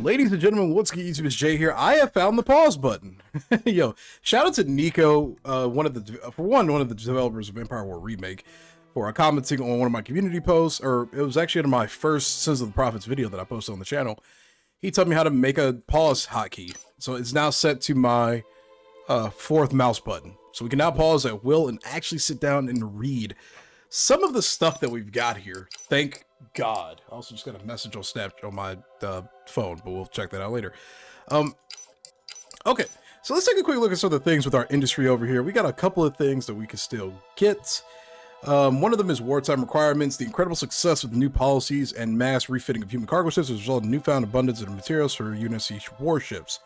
Ladies and gentlemen, what's good YouTube? It's Jay here. I have found the pause button. Yo, shout out to Nico, one of the developers of Empire War Remake, for commenting on one of my community posts, or it was actually in my first Sins of the Prophets video that I posted on the channel. He taught me how to make a pause hotkey. So it's now set to my fourth mouse button. So we can now pause at will and actually sit down and read some of the stuff that we've got here. Thank God. I also just got a message on Snapchat on my phone, but we'll check that out later. Okay, so let's take a quick look at some of the things with our industry over here. We got a couple of things that we can still get. One of them is wartime requirements. The incredible success of the new policies and mass refitting of human cargo ships has resulted in newfound abundance of materials for UNSC warships.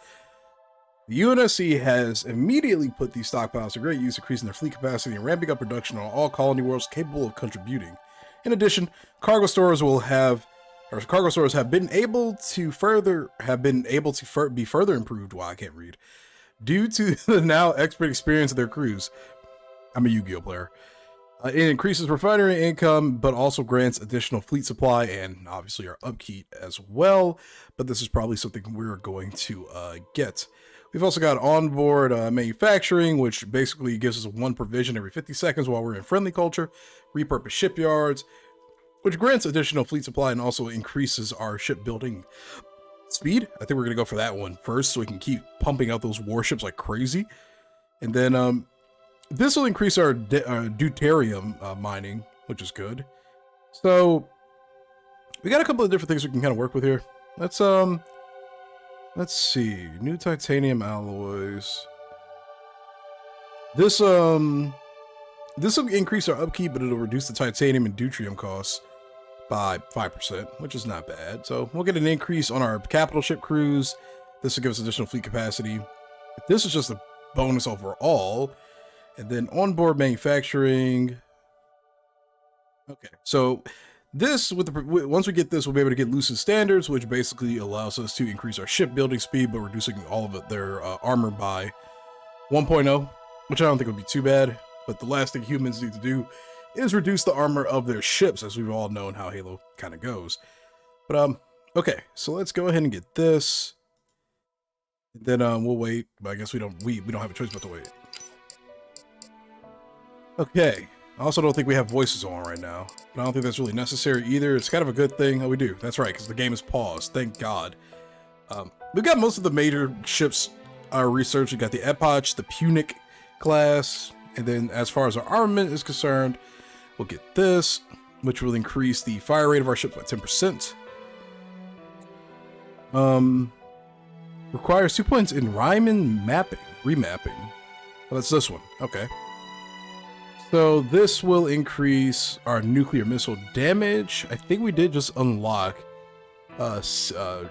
The UNSC has immediately put these stockpiles to great use, increasing their fleet capacity and ramping up production on all colony worlds capable of contributing. In addition, cargo stores have been able to be further improved. Wow, I can't read. Due to the now expert experience of their crews. I'm a Yu-Gi-Oh player. It increases refinery income, but also grants additional fleet supply and obviously our upkeep as well. But this is probably something we're going to get. We've also got onboard manufacturing, which basically gives us one provision every 50 seconds while we're in friendly culture. Repurpose shipyards, which grants additional fleet supply and also increases our shipbuilding speed. I think we're going to go for that one first so we can keep pumping out those warships like crazy. And then this will increase our deuterium mining, which is good. So we got a couple of different things we can kind of work with here. Let's see, new titanium alloys. This will increase our upkeep, but it'll reduce the titanium and deuterium costs by 5%, which is not bad. So we'll get an increase on our capital ship crews. This will give us additional fleet capacity. This is just a bonus overall. And then onboard manufacturing. Okay, so this, once we get this, we'll be able to get loosened standards, which basically allows us to increase our shipbuilding speed, but reducing all of their armor by 1.0, which I don't think would be too bad. But the last thing humans need to do is reduce the armor of their ships, as we've all known how Halo kind of goes. But okay, so let's go ahead and get this. And then we'll wait. But I guess we don't have a choice but to wait. Okay. I also don't think we have voices on right now, but I don't think that's really necessary either. It's kind of a good thing. Oh, we do. That's right, because the game is paused. Thank God. We've got most of the major ships researched. We got the Epoch, the Punic class, and then as far as our armament is concerned, we'll get this, which will increase the fire rate of our ships by 10%. Requires 2 points in remapping. Well, that's this one. Okay. So this will increase our nuclear missile damage. I think we did just unlock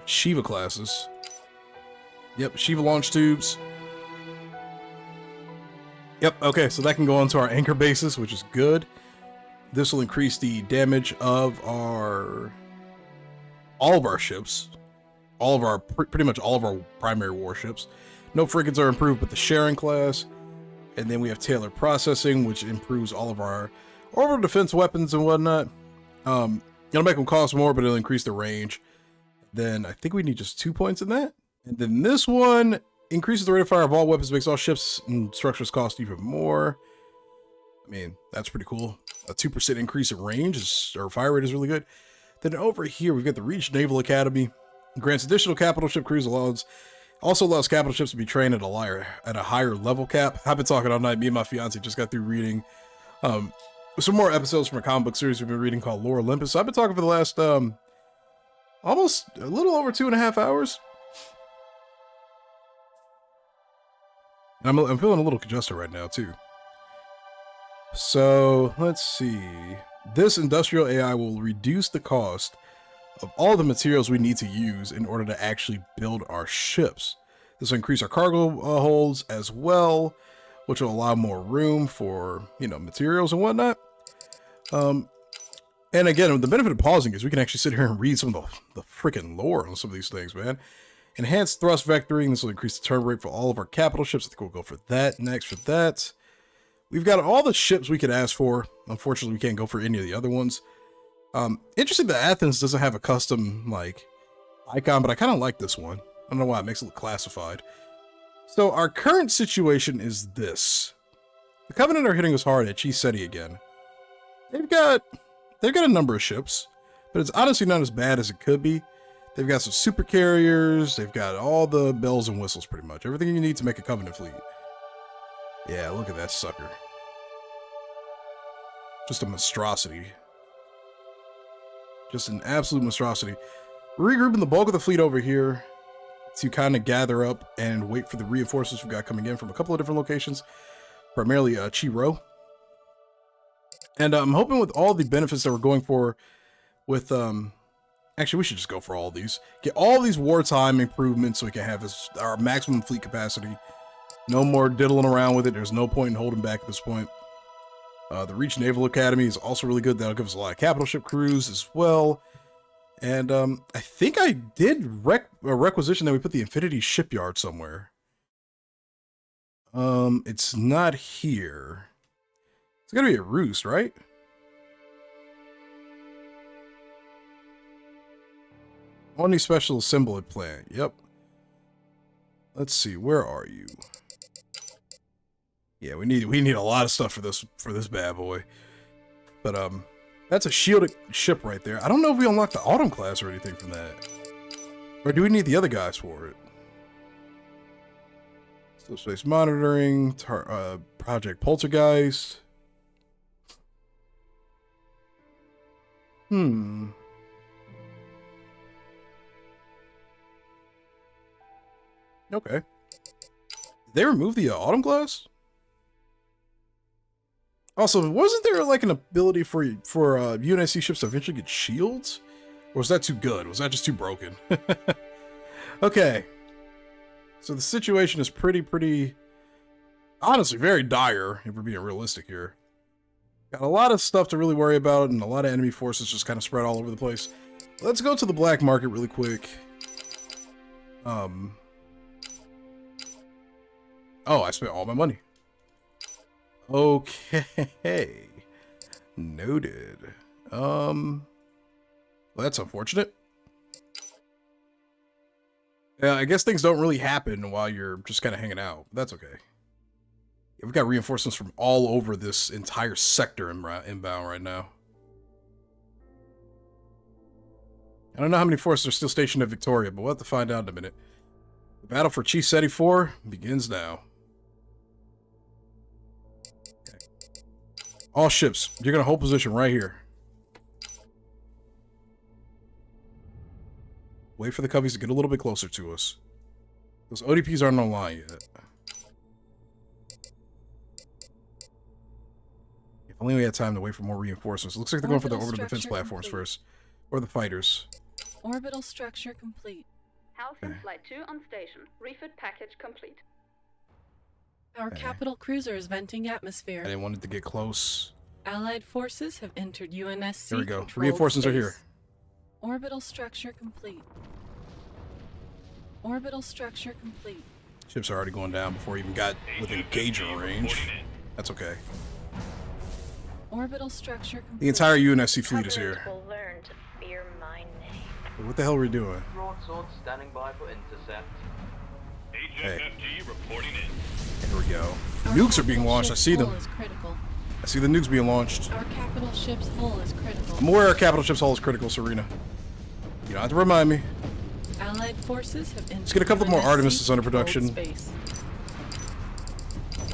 Shiva classes. Yep, Shiva launch tubes. Yep, okay, so that can go onto our anchor bases, which is good. This will increase the damage of all of our ships. Pretty much all of our primary warships. No frigates are improved, but the Sharon class. And then we have tailored processing, which improves all of our orbital defense weapons and whatnot. It'll make them cost more, but it'll increase the range. Then I think we need just 2 points in that. And then this one increases the rate of fire of all weapons, makes all ships and structures cost even more. I mean, that's pretty cool. A 2% increase in range or fire rate is really good. Then over here, we've got the Reach Naval Academy. Grants additional capital ship crews, also allows capital ships to be trained at a higher level cap. I've been talking all night. Me and my fiance just got through reading some more episodes from a comic book series we've been reading called Lore Olympus. So I've been talking for the last almost a little over 2.5 hours. And I'm feeling a little congested right now too. So let's see. This industrial AI will reduce the cost of all the materials we need to use in order to actually build our ships. This will increase our cargo holds as well, which will allow more room for, materials and whatnot. And again, the benefit of pausing is we can actually sit here and read some of the freaking lore on some of these things, man. Enhanced thrust vectoring. This will increase the turn rate for all of our capital ships. I think we'll go for that next for that. We've got all the ships we could ask for. Unfortunately, we can't go for any of the other ones. Interesting that Athens doesn't have a custom, like, icon, but I kind of like this one. I don't know why, it makes it look classified. So our current situation is this. The Covenant are hitting us hard at Chi-Seti again. They've got a number of ships, but it's honestly not as bad as it could be. They've got some super carriers, they've got all the bells and whistles pretty much. Everything you need to make a Covenant fleet. Yeah, look at that sucker. Just a monstrosity. Just an absolute monstrosity. We're regrouping the bulk of the fleet over here to kind of gather up and wait for the reinforcements we've got coming in from a couple of different locations, primarily Chi-Ro. And I'm hoping with all the benefits that we're going for with, actually we should just go for all these. Get all these wartime improvements so we can have our maximum fleet capacity. No more diddling around with it. There's no point in holding back at this point. The Reach Naval Academy is also really good. That'll give us a lot of capital ship crews as well. And I think I did a requisition that we put the Infinity Shipyard somewhere. It's not here. It's gotta be at Roost, right? Only special assembly plant. Yep. Let's see. Where are you? Yeah, we need a lot of stuff for this bad boy. But that's a shielded ship right there. I don't know if we unlocked the Autumn class or anything from that. Or do we need the other guys for it? Still space monitoring, Project Poltergeist. Okay. Did they remove the Autumn class? Also, wasn't there like an ability for UNSC ships to eventually get shields? Or was that too good? Was that just too broken? Okay. So the situation is pretty, honestly, very dire, if we're being realistic here. Got a lot of stuff to really worry about, and a lot of enemy forces just kind of spread all over the place. Let's go to the black market really quick. Oh, I spent all my money. Okay. Noted. Well, that's unfortunate. Yeah, I guess things don't really happen while you're just kind of hanging out. That's okay. Yeah, we've got reinforcements from all over this entire sector inbound right now. I don't know how many forces are still stationed at Victoria, but we'll have to find out in a minute. The battle for Chi-Seti 4 begins now. All ships, you're gonna hold position right here. Wait for the Coveys to get a little bit closer to us. Those ODPs aren't online yet. If only we had time to wait for more reinforcements. It looks like they're going for the orbital defense platforms first. Or the fighters. Orbital structure complete. Halcyon Flight 2 on station. Refit package complete. Our capital cruiser is venting atmosphere. I didn't want it to get close. Allied forces have entered UNSC. There we go. Reinforcements are here. Orbital structure complete. Orbital structure complete. Ships are already going down before we even got within engager range. That's okay. Orbital structure complete. The entire UNSC fleet is here. Will learn to fear my name. What the hell are we doing? Broadsword standing by for intercept. HFFG reporting in. Here we go. Nukes are being launched. I see them. I see the nukes being launched. Our capital ship's hull is critical. I'm aware our capital ship's hull is critical, Serena. You don't have to remind me. Allied forces have entered. Let's get a couple more Artemises under production. Space.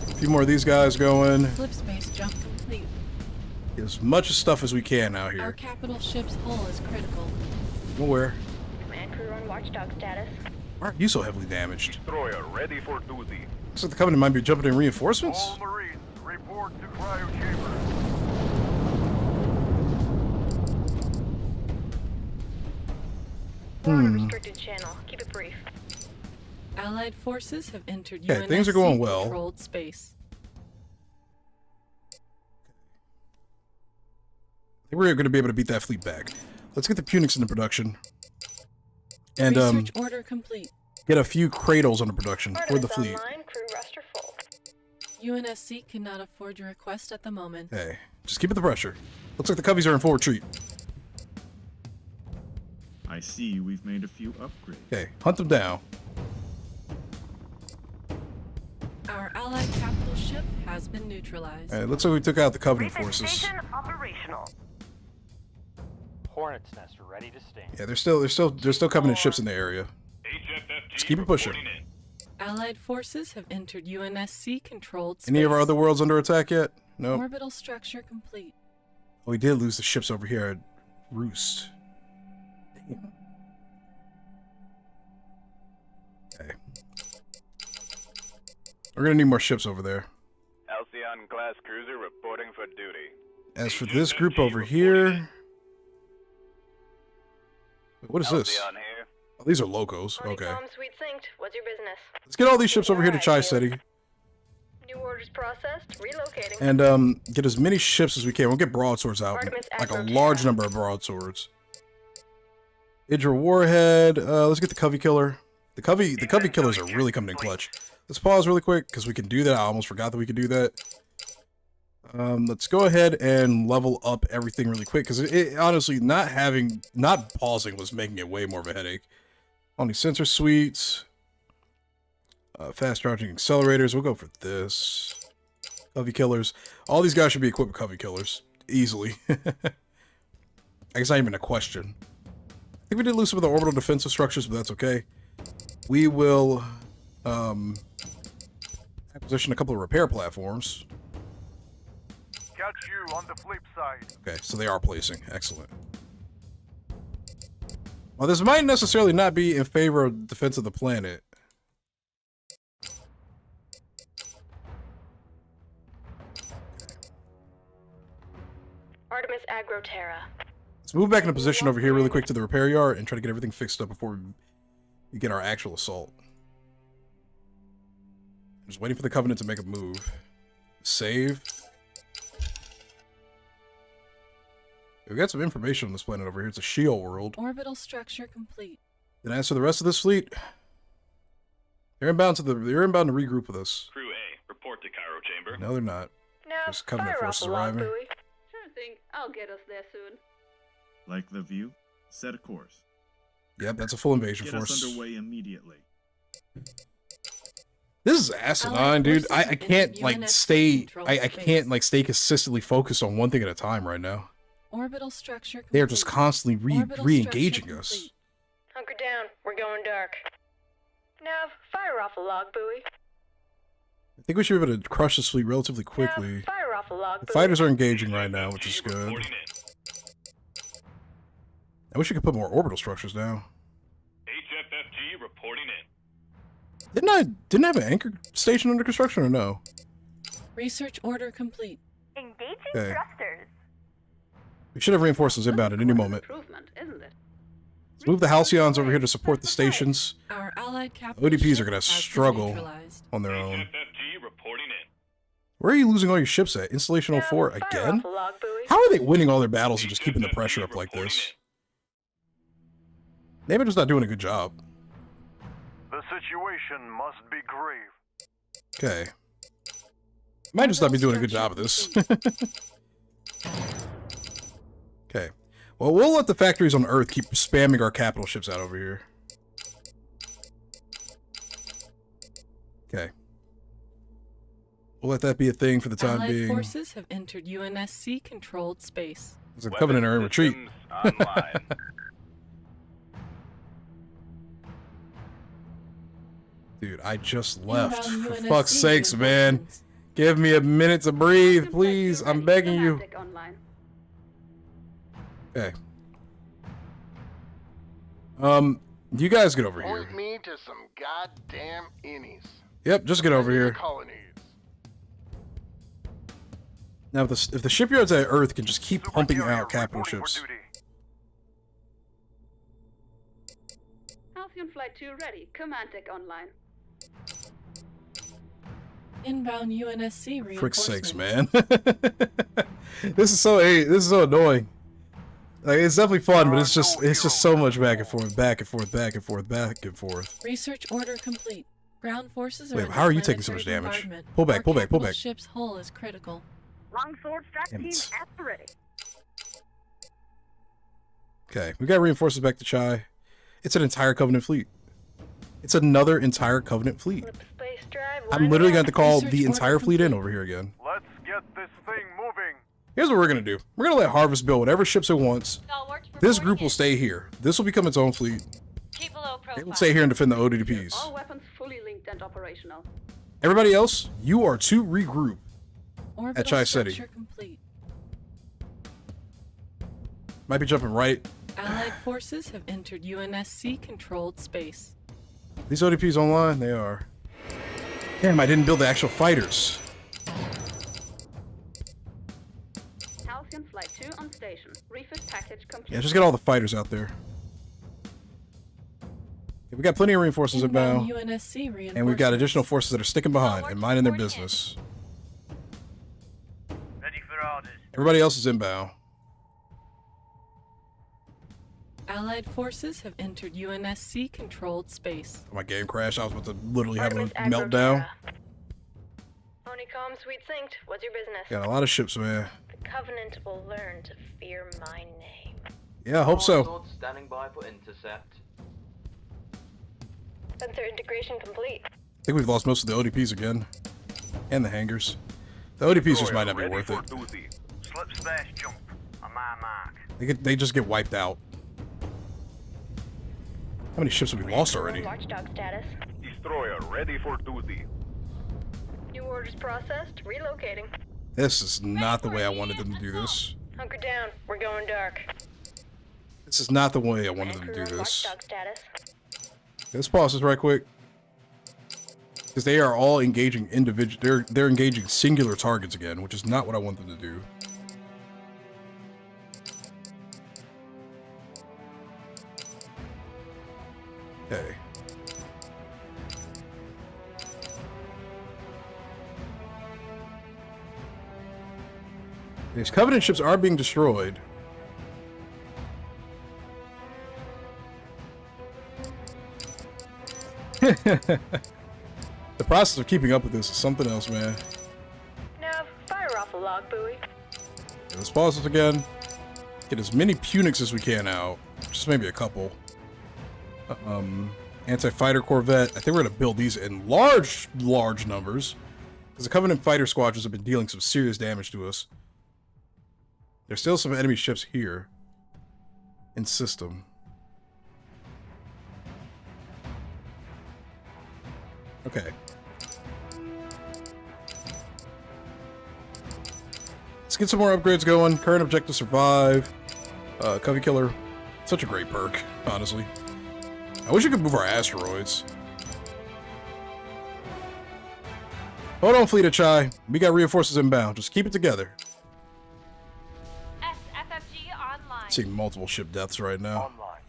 A few more of these guys going. Flip space jump complete. Get as much stuff as we can out Our here. capital ship's hull is critical. I'm aware. Command crew on watchdog status. Why aren't you so heavily damaged? Destroyer ready for duty. Looks like the Covenant might be jumping in reinforcements. All Marines, report to cryo chamber. We're on a restricted channel. Keep it brief. Allied forces have entered Okay, things are going well. controlled space. I think we're going to be able to beat that fleet back. Let's get the Punics into production. And Research order complete. get a few cradles under production for the fleet. Online, crew roster full. UNSC cannot afford your request at the moment. Hey, just keep it the pressure. Looks like the Coveys are in full retreat. I I see we've made a few upgrades. Okay, hunt them down. Our allied capital ship has been neutralized. All right, looks like we took out the Covenant Refit forces. station operational. Hornet's nest ready to sting. Yeah, there's still Covenant ships in the area. HFFG Just keep it pushing. reporting in. Allied forces have entered UNSC controlled space. Any of our other worlds under attack yet? No. Orbital structure complete. Oh, we did lose the ships over here at Roost. Damn. Okay. We're gonna need more ships over there. Halcyon class cruiser reporting for duty. As for this group over here, what is this? Halcyon here. Oh, these are locos. Okay. Suite synced. What's your business? Let's get all these ships over here to Chi City New orders processed. Relocating. and get as many ships as we can. We'll get broadswords out, Artemis like a Agro large Terra. number of broadswords. Idra Warhead. Let's get the Covey Killer. The Covey Killers are really coming in clutch. Let's pause really quick because we can do that. I almost forgot that we could do that. Let's go ahead and level up everything really quick because it honestly not pausing was making it way more of a headache. Only sensor suites, fast charging accelerators. We'll go for this. Covey Killers. All these guys should be equipped with Covey Killers easily. I guess not even a question. I think we did lose some of the orbital defensive structures, but that's okay. We will acquisition a couple of repair platforms. Catch you on the flip side. Okay, so they are placing. Excellent. Well, this might necessarily not be in favor of defense of the planet. Artemis Agro Terra. Let's move back into position over here really quick to the repair yard and try to get everything fixed up before we begin our actual assault. I'm just waiting for the Covenant to make a move. Save. We got some information on this planet over here. It's a Sheol world. Orbital structure complete. Then as for the rest of this fleet, they're inbound to regroup with us. Crew A, report to Cairo Chamber. No, they're not. Now, There's Covenant fire forces off the log arriving. buoy. Sure thing. I'll get us there soon. Like the view? Set a course. Yep, that's a full invasion Get force. us underway immediately. This is asinine, dude. I can't like stay. I can't like stay consistently focused on one thing at a time right now. Orbital structure complete. They are just constantly Orbital re-engaging structure us. complete. Hunker down. We're going dark. Nav, fire off a log buoy. I think we should be able to crush this fleet relatively Nav, quickly. fire off a log The buoy. fighters are engaging right now, which is good. Reporting in. I wish we could put more orbital structures down. HFFG reporting in. Didn't I have an anchor station under construction or no? Research order complete. Engaging Okay. thrusters. We should have reinforcements inbound at any moment. Improvement, isn't it? Let's move the Halcyons over here to support the stations. Our allied capital ODPs ship are gonna has been struggle neutralized. on their own. HFFG reporting in. Where are you losing all your ships at? Installation Nav, 04 fire again? off a log buoy. How are they winning all their battles and just keeping the pressure up like this? Maybe just not doing a good job. The situation must be grave. Okay. Might just not be doing a good job of this. Okay. Well, we'll let the factories on Earth keep spamming our capital ships out over here. Okay. We'll let that be a thing for the time Allied being. forces have entered UNSC controlled space. There's a Covenant are in retreat. Systems online. Dude, I just left. Inbound For UNSC fuck's sakes, man. reinforcements. Give me a minute to breathe, please. I'm begging you. Galactic online. Okay. You guys get over here. Point me to some goddamn innies. Yep, just get over here. Colonies. Now, if the shipyards at Earth can just keep pumping Supercarrier out capital reporting for ships. duty. Halcyon Flight 2 ready. Command deck online. Inbound UNSC reinforcements. Frick's sakes, man. This is so annoying. Like, it's definitely fun, but it's just so much back and forth, back and forth, back and forth, back and forth. Research order complete. Ground forces are Wait, in how the are you taking so much planetary damage? bombardment. Pull back, Our pull back, pull capital back. ship's hull is critical. Longsword strap Damn team it. at the ready. Okay, we got reinforcements back to Chai. It's an entire Covenant fleet. It's another entire Covenant fleet. Flip space drive. I'm literally going to call Research the order entire fleet in complete. over here again. Let's get this thing moving. Here's what we're going to do. We're going to let Harvest build whatever ships it wants. This group will stay here. This will become its own fleet. Keep a low It profile. will stay here and defend the ODPs. All weapons fully linked and operational. Everybody else, you are to regroup. Orbital Chai City. structure complete. Might be jumping right. Allied forces have entered UNSC controlled space. These ODPs online? They are. Damn, I didn't build the actual fighters. Halcyon Flight 2 on station. Refit package complete. Yeah, just get all the fighters out there. Okay, we got plenty of reinforcements Inbound inbound. UNSC reinforcements. And we've got additional forces that are sticking behind and minding their business. Ready for orders. Everybody else is inbound. Allied forces have entered UNSC controlled space. My game crashed. I was about to literally have a Artemis Agro meltdown. Terra. Honeycomb, sweet synced. What's your business? Got a lot of ships, man. The Covenant will learn to fear my name. Yeah, I hope so. Sword standing by for intercept. Sensor integration complete. I think we've lost most of the ODPs again. And the hangars. The ODPs just might not be Ready worth for it. duty. Slip slash jump on my mark. They just get wiped out. How many ships have we lost already? Watchdog status. Destroyer ready for duty. New orders processed. Relocating. This is not the way I wanted them to do this. Hunker down. We're going dark. This is not the way I wanted them to Crew do on this. Watchdog status. Let's pause this right quick. Because they are all engaging individual. They're engaging singular targets again, which is not what I want them to do. Okay. These Covenant ships are being destroyed. The process of keeping up with this is something else, man. Nav, fire off a log buoy. Okay, let's pause this again. Get as many Punics as we can out. Just maybe a couple. Anti-fighter corvette. I think we're going to build these in large numbers. Because the Covenant fighter squadrons have been dealing some serious damage to us. There's still some enemy ships here. In system. Okay. Let's get some more upgrades going. Current objective survive. Covey Killer. Such a great perk, honestly. I wish we could move our asteroids. Hold on, Fleet of Chai. We got reinforcements inbound. Just keep it together. SFFG online. Seeing multiple ship deaths right now. Online.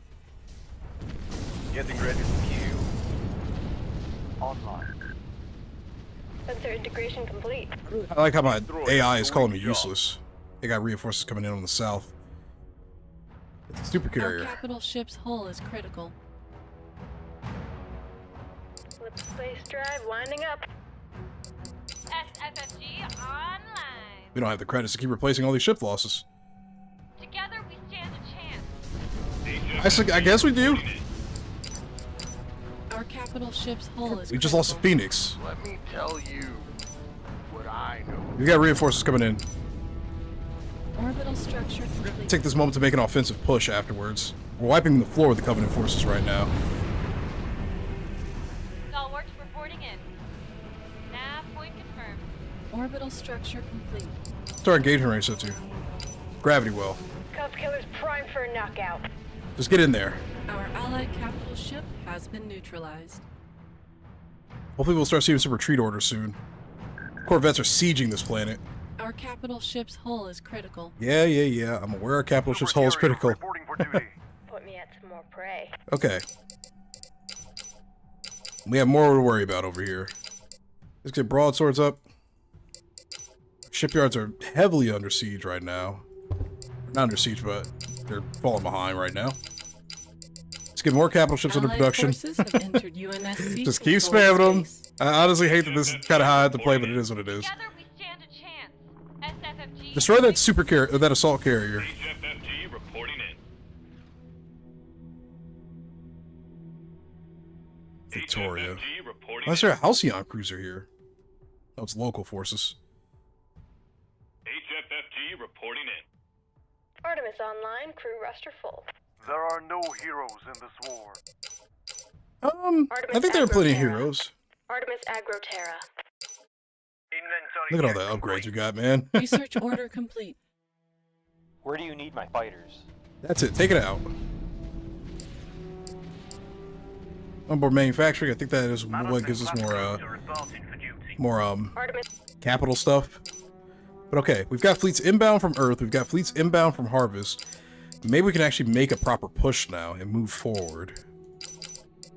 Getting ready for queue. Online. Sensor integration complete. I like how my AI is calling me useless. They got reinforcements coming in on the south. It's a super Our carrier. capital ship's hull is critical. Flip space drive winding up. SFFG online. We don't have the credits to keep replacing all these ship losses. Together we stand a chance. I guess we do. Our capital ship's hull is We just lost the critical. Phoenix. Let me tell you what I know. We got reinforcements coming in. Orbital structure complete. Take this moment to make an offensive push afterwards. We're wiping the floor with the Covenant forces right now. Stalwarts reporting in. Nav point confirmed. Orbital structure complete. What's our engagement range set to? Gravity well. Cuff killer's primed for a knockout. Just get in there. Our allied capital ship has been neutralized. Hopefully we'll start seeing some retreat orders soon. Corvettes are sieging this planet. Our capital ship's hull is critical. Yeah. I'm aware our capital ship's hull is Super carrier critical. Reporting for duty. Put me at some more prey. Okay. We have more to worry about over here. Let's get broadswords up. Shipyards are heavily under siege right now. Not under siege, but they're falling behind right now. Let's get more capital ships under Allied production. forces have entered UNSC Just keep controlled spamming them. space. I honestly hate that this is kind of how I have to play, but it is what it is. Together we stand a chance. SFFG. Destroy that super carrier, that assault carrier. HFFG reporting in. Victoria. Why is there a Halcyon cruiser here? Oh, it's local forces. HFFG reporting in. Artemis online, crew roster full. There are no heroes in this war. I think there are plenty of heroes. Artemis Agro Terra. Inventory Look at all the check upgrades we complete. got, man. Research order complete. Where do you need my fighters? That's it. Take it out. Onboard manufacturing. I think that is what gives us more Artemis capital stuff. But okay, we've got fleets inbound from Earth. We've got fleets inbound from Harvest. Maybe we can actually make a proper push now and move forward.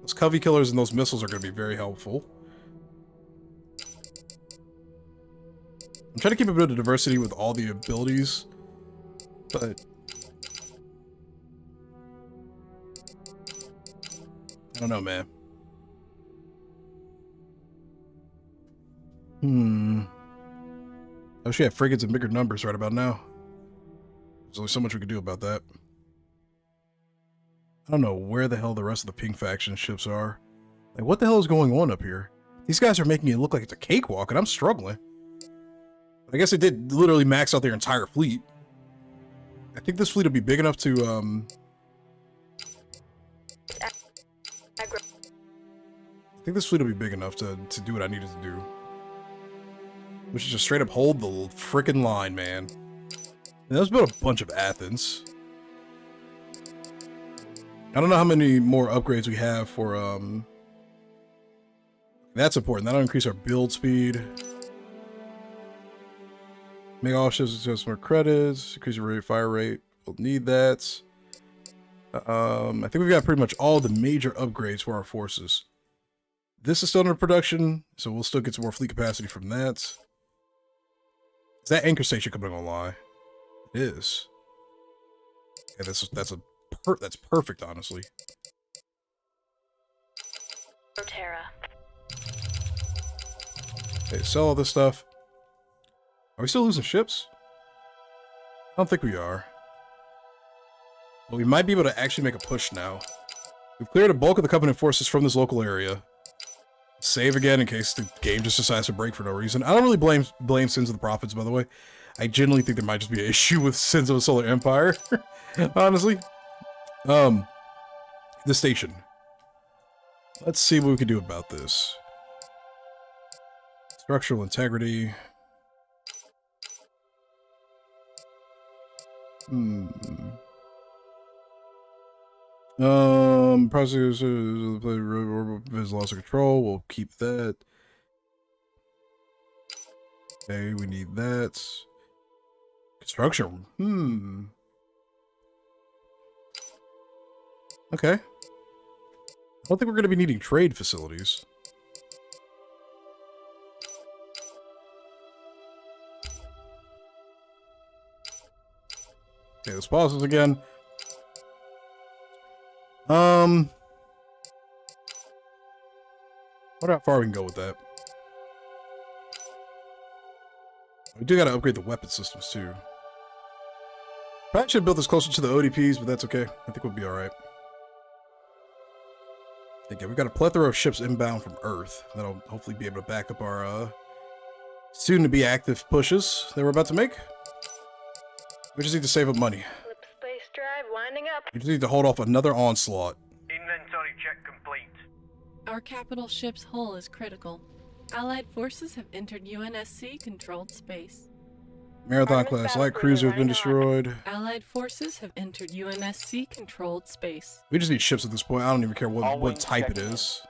Those Covey killers and those missiles are going to be very helpful. I'm trying to keep a bit of diversity with all the abilities, but I don't know, man. I wish we had frigates in bigger numbers right about now. There's only so much we could do about that. I don't know where the hell the rest of the Pink Faction ships are. Like, what the hell is going on up here? These guys are making it look like it's a cakewalk, and I'm struggling. I guess they did literally max out their entire fleet. I think this fleet will be big enough to, Agro. I think this fleet will be big enough to do what I needed to do. Which is just straight up hold the frickin' line, man. And let's build a bunch of Athens. I don't know how many more upgrades we have for, that's important. That'll increase our build speed. Make all ships adjust more credits. Increase your fire rate. We'll need that. I think we've got pretty much all the major upgrades for our forces. This is still under production, so we'll still get some more fleet capacity from that. Is that anchor station coming online? It is. Yeah, that's perfect, honestly. Terra. Okay, sell all this stuff. Are we still losing ships? I don't think we are. But we might be able to actually make a push now. We've cleared a bulk of the Covenant forces from this local area. Save again in case the game just decides to break for no reason. I don't really blame Sins of the Prophets, by the way. I genuinely think there might just be an issue with Sins of the Solar Empire. Honestly. The station. Let's see what we can do about this. Structural integrity. Process has loss of control. We'll keep that. Okay, we need that. Construction. Okay. I don't think we're going to be needing trade facilities. Okay, let's pause this again. Wonder how far we can go with that. We do gotta upgrade the weapon systems too. Probably should have built this closer to the ODPs, but that's okay. I think we'll be alright. Okay, we've got a plethora of ships inbound from Earth. That'll hopefully be able to back up our soon-to-be active pushes that we're about to make. We just need to save up money. Flip space drive winding up. We just need to hold off another onslaught. Inventory check complete. Our capital ship's hull is critical. Allied forces have entered UNSC-controlled space. Marathon-class light cruiser has been destroyed. Allied forces have entered UNSC-controlled space. We just need ships at this point. I don't even care what type it is.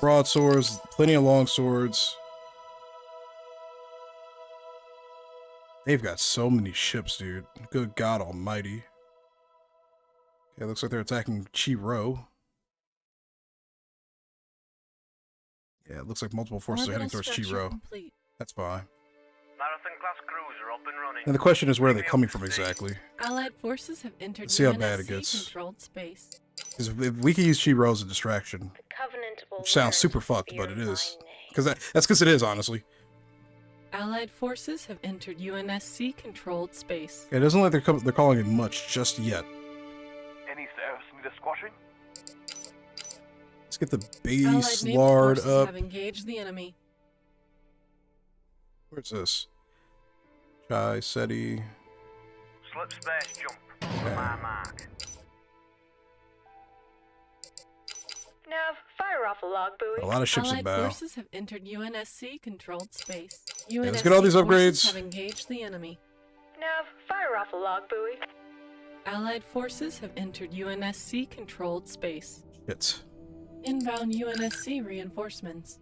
Broadswords, plenty of long swords. They've got so many ships, dude. Good God almighty. Okay, looks like they're attacking Chi-Ro. Yeah, it looks like multiple forces are heading towards Chi-Ro. That's fine. Marathon-class cruiser up and running. And the question is, where are they coming from exactly? Allied forces have entered Let's see how bad it gets. UNSC-controlled space. Because if we can use Chi-Ro as a distraction, The Covenant will which sounds super fucked, but it is. Because that's because it is, honestly. Allied forces have entered UNSC-controlled space. It doesn't look like they're calling it much just yet. Any service need a squashing? Let's get the Allied base naval lard forces up. have engaged the enemy. Where's this? Chai, SETI. Slip space jump. Okay. My mark. Nav, fire off a log buoy. A lot of ships Allied inbound. forces have entered UNSC controlled space. let's get all these UNSC forces upgrades. have engaged the enemy. Nav, fire off a log buoy. Allied forces have entered UNSC controlled space. Shit. Inbound UNSC reinforcements.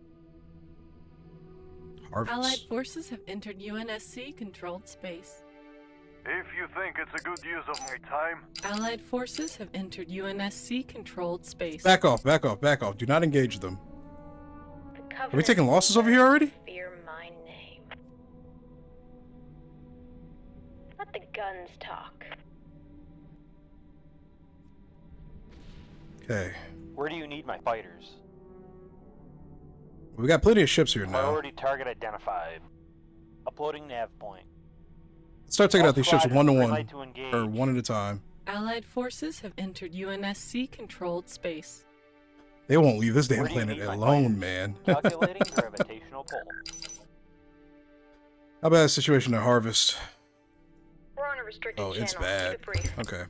Harvest. Allied forces have entered UNSC controlled space. If you think it's a good use of my time, Allied forces have entered UNSC controlled space. Back off, back off, back off. Do not engage them. The Are we taking losses over here already? Fear my name. Let the guns talk. Okay. Where do you need my fighters? We got plenty of ships here now. Priority target identified. Uploading nav point. Let's start taking All out these ships squadrons one to green one. light to engage. Or one at a time. Allied forces have entered UNSC controlled space. They won't leave this damn Where do you planet need my alone, fighters? man. Calculating gravitational pull. How about the situation at Harvest? We're on a restricted Oh, channel. it's bad. Keep it brief. Okay.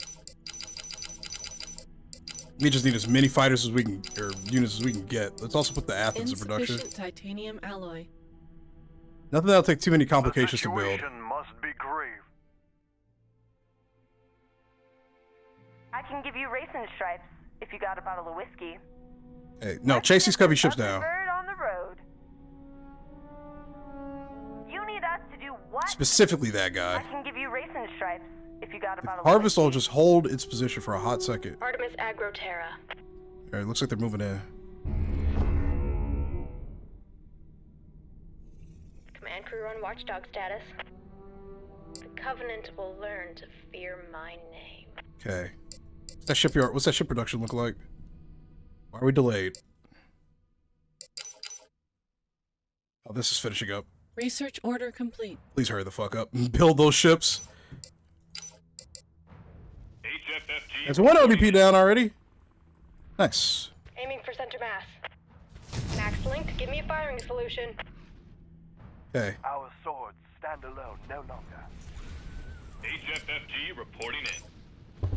We just need as many fighters as we can, or units as we can get. Let's also put the Athens in production. Insufficient titanium alloy. Nothing that'll take too many the complications to build. situation must be grave. I can give you racing stripes if you got a bottle of whiskey. Hey, no, chase these covey ships down. Bird on the road. You need us to do what? Specifically that I guy. can give you racing stripes if you got a If bottle of Harvest will whiskey. just hold its position for a hot second. Artemis Agroterra. Alright, looks like they're moving in. Command crew on watchdog status. The Covenant will learn to fear my name. Okay. What's that shipyard? What's that ship production look like? Why are we delayed? Oh, this is finishing up. Research order complete. Please hurry the fuck up. Build those ships. There's one ODP down already. Nice. Aiming for center mass. Max link, give me a firing solution. Okay. Our swords stand alone no longer. HFFG reporting in.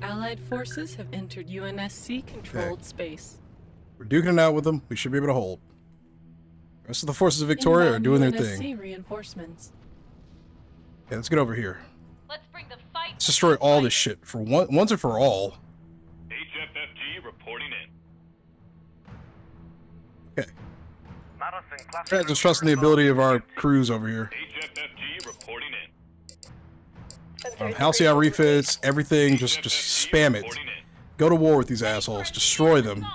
Allied forces have entered UNSC controlled space. We're duking it out with them. We should be able to hold. The rest of the forces of Victoria are Inbound doing their UNSC thing. reinforcements. Okay, let's get over here. Let's bring the fight. Let's destroy all this shit for once and for all. HFFG reporting in. Okay. Madison class. Yeah, just trusting the ability of our crews over here. HFFG reporting in. Halcyon refits, everything. Just spam it. Reporting in. Go to war with these assholes. Destroy them.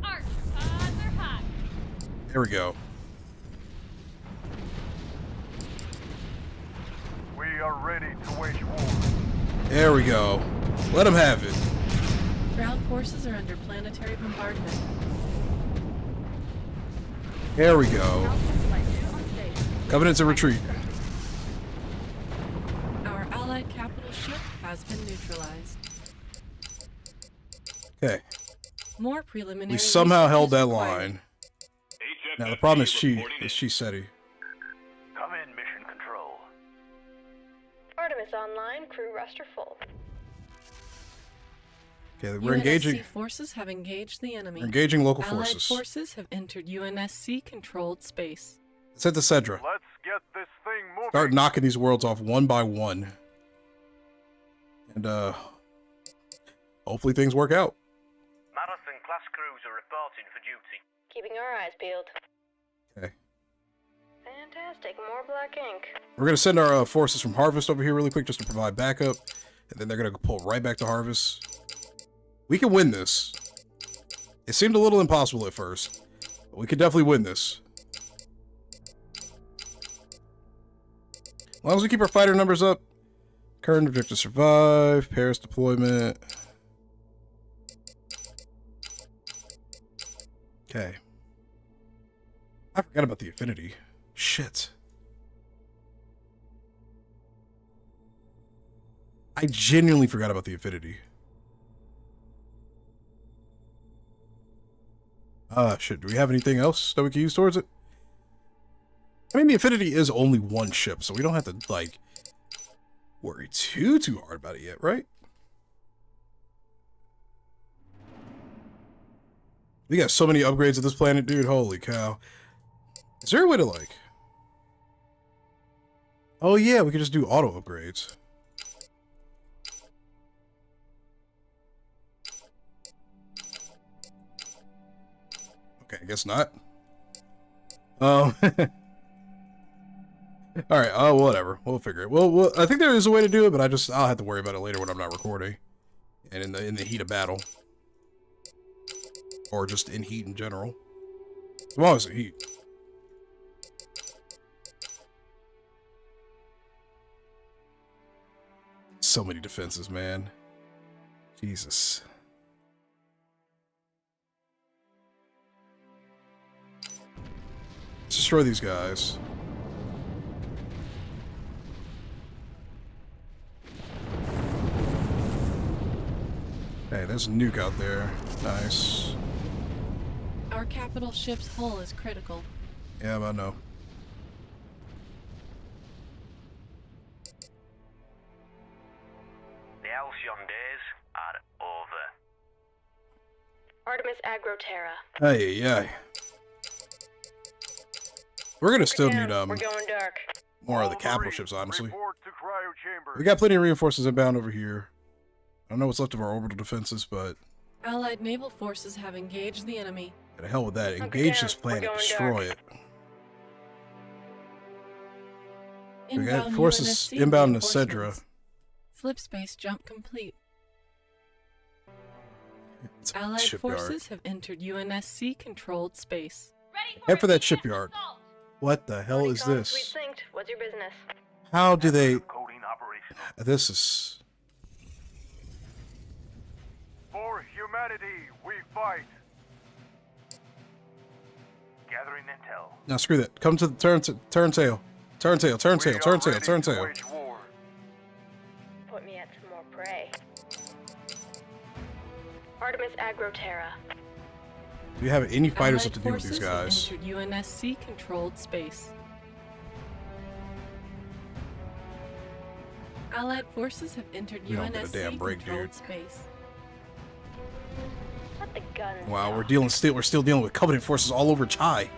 Arch, they're hot. There we go. We are ready to wage war. There we go. Let them have it. Ground forces are under planetary bombardment. There we go. Covenant's a retreat. Our allied capital ship has been neutralized. Okay. More preliminary. We somehow research held is that required. line. Now the HFFG problem is she. reporting in. Is she SETI. Come in, mission control. Artemis online, crew roster full. Okay, we're UNSC engaging. forces have engaged the enemy. We're engaging local Allied forces. forces have entered UNSC controlled space. Let's head to Cedra. Let's get this thing moving. Start knocking these worlds off one by one. And hopefully things work out. Madison class crews are reporting for duty. Keeping our eyes peeled. Okay. Fantastic, more black ink. We're gonna send our forces from Harvest over here really quick just to provide backup, and then they're gonna pull right back to Harvest. We can win this. It seemed a little impossible at first, but we could definitely win this. As long as we keep our fighter numbers up. Current objective survive. Paris deployment. Okay. I forgot about the affinity. Shit. I genuinely forgot about the affinity. Shit, do we have anything else that we can use towards it? I mean, the Infinity is only one ship, so we don't have to, like, worry too hard about it yet, right? We got so many upgrades at this planet, dude. Holy cow. Is there a way to, like... Oh, yeah, we could just do auto upgrades. Okay, I guess not. Alright, whatever. We'll figure it. Well, I think there is a way to do it, but I'll have to worry about it later when I'm not recording. And in the heat of battle. Or just in heat in general. As long as in heat. So many defenses, man. Jesus. Let's destroy these guys. Hey, there's a nuke out there. Nice. Our capital ship's hull is critical. Yeah, I know. The halcyon days are over. Artemis Agro Terra. Hey. We're gonna still need We're going dark. more of the capital ships, honestly. Report to cryo chamber. We got plenty of reinforcements inbound over here. I don't know what's left of our orbital defenses, but Allied naval forces have engaged the enemy. the hell with that. Hunker Engage down. this We're planet, going destroy dark. it. We got Inbound forces UNSC inbound to Cedra. reinforcements. Slipspace jump complete. It's a Allied shipyard. forces have entered UNSC controlled space. Ready for Head for that immediate shipyard. assault. What the hell is Sweet this? synced. What's your business? How do they... Coding operational. This is... For humanity, we fight. Gathering intel. No, screw that. Come to the turntail. We are ready to Turntail. wage war. Put me at some more prey. Artemis Agro Terra. Do you have any fighters Allied left to deal with these forces have guys? entered UNSC controlled space. Allied forces have entered We don't get a damn UNSC break, controlled dude. space. Let the guns. Wow, out. we're still dealing with Covenant forces all over Chai.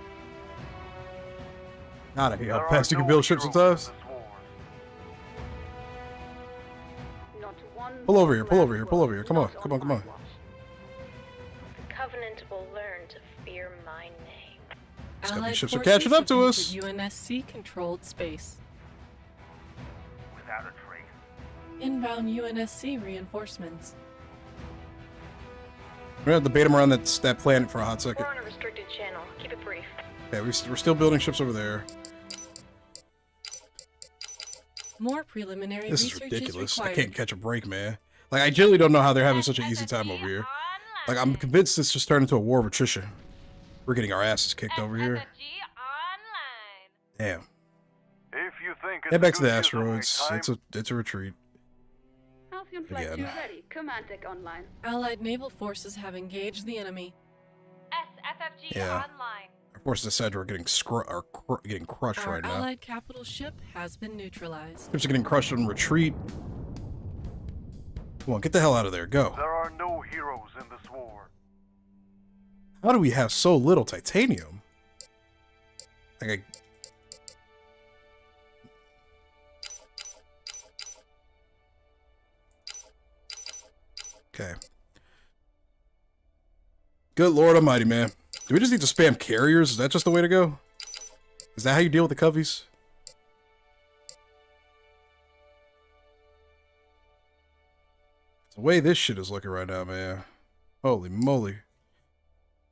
God, I hate how There fast you are can no build ships heroes sometimes. in this war. Not one Pull over here, pull man over here, pull over here. Come on, not come on, come my on. watch. The Covenant will learn to fear my name. These Covenant Allied ships are forces catching up have to entered us. UNSC controlled space. Without a trace. Inbound UNSC reinforcements. We're gonna have to bait them around that planet for a hot second. We're on a restricted channel. Keep it brief. Okay, we're still building ships over there. More preliminary This is research ridiculous. is I required. can't catch a break, man. Like, I genuinely don't know how they're having such an easy time over here. Like, I'm convinced this just turned into a war of attrition. We're getting our asses kicked over here. SFFG online. Damn. If you think it's Head a back to good the use of my asteroids. time, It's a retreat. Halcyon Flight 2 Again. ready. Command deck online. Allied naval forces have engaged the enemy. SFFG Yeah. online. Our forces of Cedra are getting crushed Our right now. allied capital ship has been neutralized. Ships are getting crushed on retreat. Come on, get the hell out of there. Go. there are no heroes in this war. How do we have so little titanium? Like, okay. Good Lord Almighty, man. Do we just need to spam carriers? Is that just the way to go? Is that how you deal with the coveys? The way this shit is looking right now, man. Holy moly.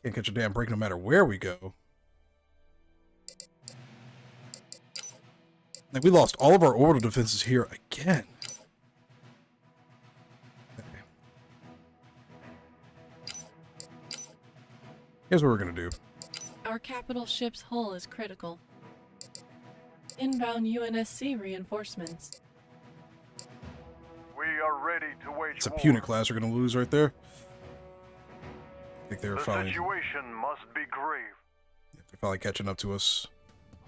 Can't catch a damn break no matter where we go. Like, we lost all of our orbital defenses here again. Okay. Here's what we're gonna do. Our capital ship's hull is critical. Inbound UNSC reinforcements. We are ready to wage It's a war. Punic class we're gonna lose right there. think they're The finally, situation must be grave. they're finally catching up to us.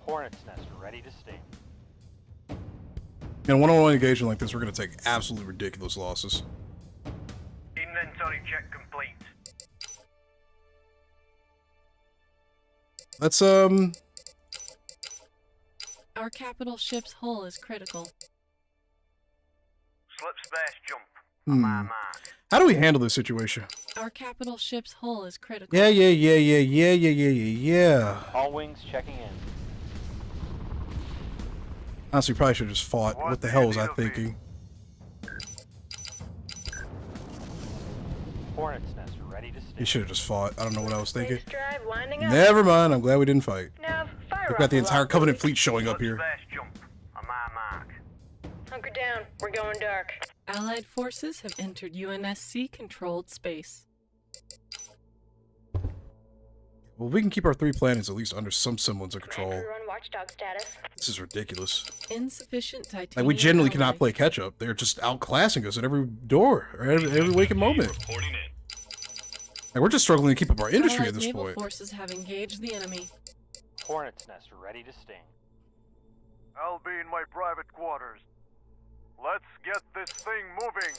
Hornet's nest ready to sting. In a one-on-one engagement like this, we're going to take absolutely ridiculous losses. Inventory check complete. Let's, Our capital ship's hull is critical. Slip space jump. On my mark. How do we handle this situation? Our capital ship's hull is critical. Yeah. All wings checking in. Honestly, probably should have just fought. What the hell was I thinking? Hornet's nest ready to sting. You should have just fought. I don't know what I was thinking. Space drive winding up. Never mind. I'm glad we didn't fight. Nav, fire We've got the off entire lot, Covenant please. fleet showing up here. Space jump. On my mark. Hunker down. We're going dark. Allied forces have entered UNSC-controlled space. Well, we can keep our 3 planets at least under some semblance of control. Crew on watchdog status. This is ridiculous. Insufficient titanium. Like, we generally alloy. cannot play catch-up. They're just outclassing us at every door, or every waking moment. Reporting in. Like, we're just struggling to keep up our industry Allied at this naval point. forces have engaged the enemy. Hornet's nest ready to sting. I'll be in my private quarters. Let's get this thing moving.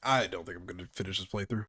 I don't think I'm going to finish this playthrough.